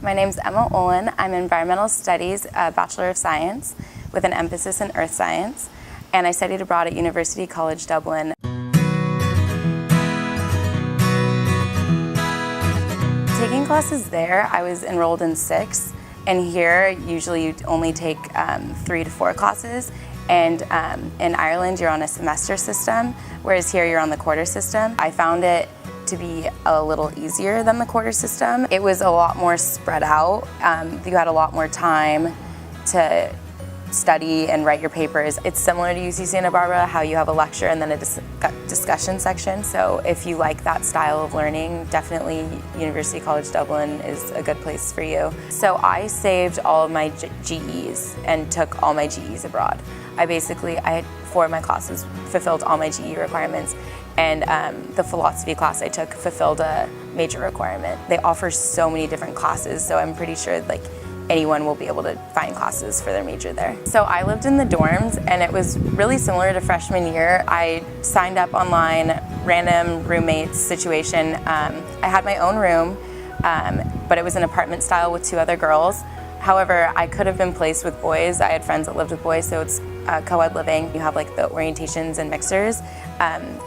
My name's Emma Olin. I'm in Environmental Studies, Bachelor of Science, with an emphasis in Earth Science, and I studied abroad at University College Dublin. Taking classes there, I was enrolled in 6, and here usually you only take 3 to 4 classes, and in Ireland you're on a semester system, whereas here you're on the quarter system. I found it to be a little easier than the quarter system. It was a lot more spread out. You had a lot more time to study and write your papers. It's similar to UC Santa Barbara, how you have a lecture and then a discussion section. So if you like that style of learning, definitely University College Dublin is a good place for you. So I saved all of my GEs and took all my GEs abroad. I had 4 of my classes fulfilled all my GE requirements, and the philosophy class I took fulfilled a major requirement. They offer so many different classes, so I'm pretty sure anyone will be able to find classes for their major there. So I lived in the dorms, and it was really similar to freshman year. I signed up online, random roommates situation. I had my own room, but it was an apartment style with 2 other girls. However, I could have been placed with boys. I had friends that lived with boys, so it's co-ed living. You have the orientations and mixers,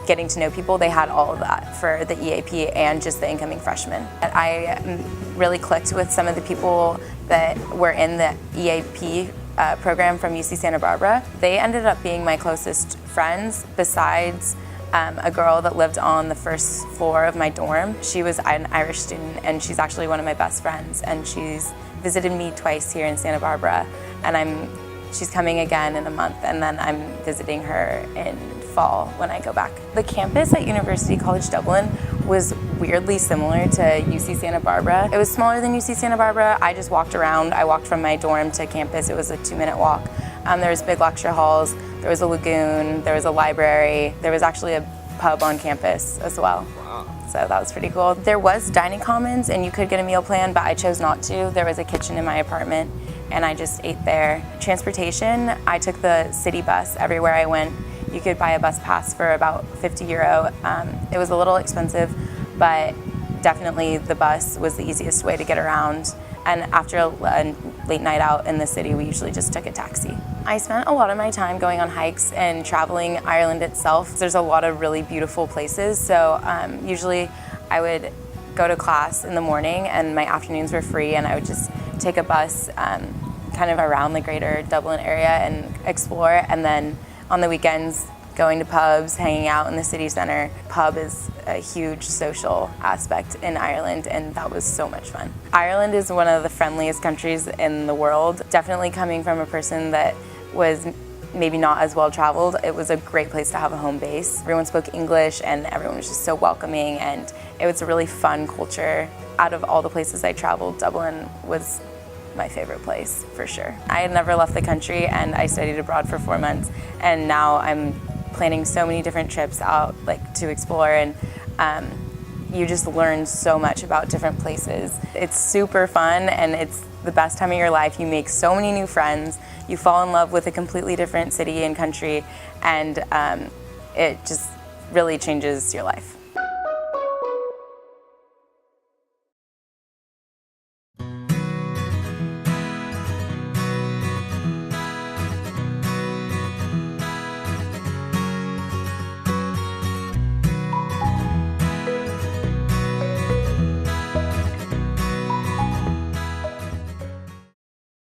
getting to know people. They had all of that for the EAP and just the incoming freshmen. I really clicked with some of the people that were in the EAP program from UC Santa Barbara. They ended up being my closest friends, besides a girl that lived on the first floor of my dorm. She was an Irish student, and she's actually one of my best friends, and she's visited me twice here in Santa Barbara, and she's coming again in a month, and then I'm visiting her in fall when I go back. The campus at University College Dublin was weirdly similar to UC Santa Barbara. It was smaller than UC Santa Barbara. I just walked around. I walked from my dorm to campus. It was a 2-minute walk. There was big lecture halls, there was a lagoon, there was a library, there was actually a pub on campus as well. So that was pretty cool. There was dining commons, and you could get a meal plan, but I chose not to. There was a kitchen in my apartment, and I just ate there. Transportation, I took the city bus everywhere I went. You could buy a bus pass for about €50. It was a little expensive, but definitely the bus was the easiest way to get around. And after a late night out in the city, we usually just took a taxi. I spent a lot of my time going on hikes and traveling Ireland itself. There's a lot of really beautiful places, so usually I would go to class in the morning and my afternoons were free, and I would just take a bus kind of around the greater Dublin area and explore, and then on the weekends going to pubs, hanging out in the city center. Pub is a huge social aspect in Ireland, and that was so much fun. Ireland is one of the friendliest countries in the world. Definitely coming from a person that was maybe not as well traveled, it was a great place to have a home base. Everyone spoke English, and everyone was just so welcoming, and it was a really fun culture. Out of all the places I traveled, Dublin was my favorite place, for sure. I had never left the country, and I studied abroad for 4 months, and now I'm planning so many different trips out to explore, and you just learn so much about different places. It's super fun, and it's the best time of your life. You make so many new friends, you fall in love with a completely different city and country, and it just really changes your life.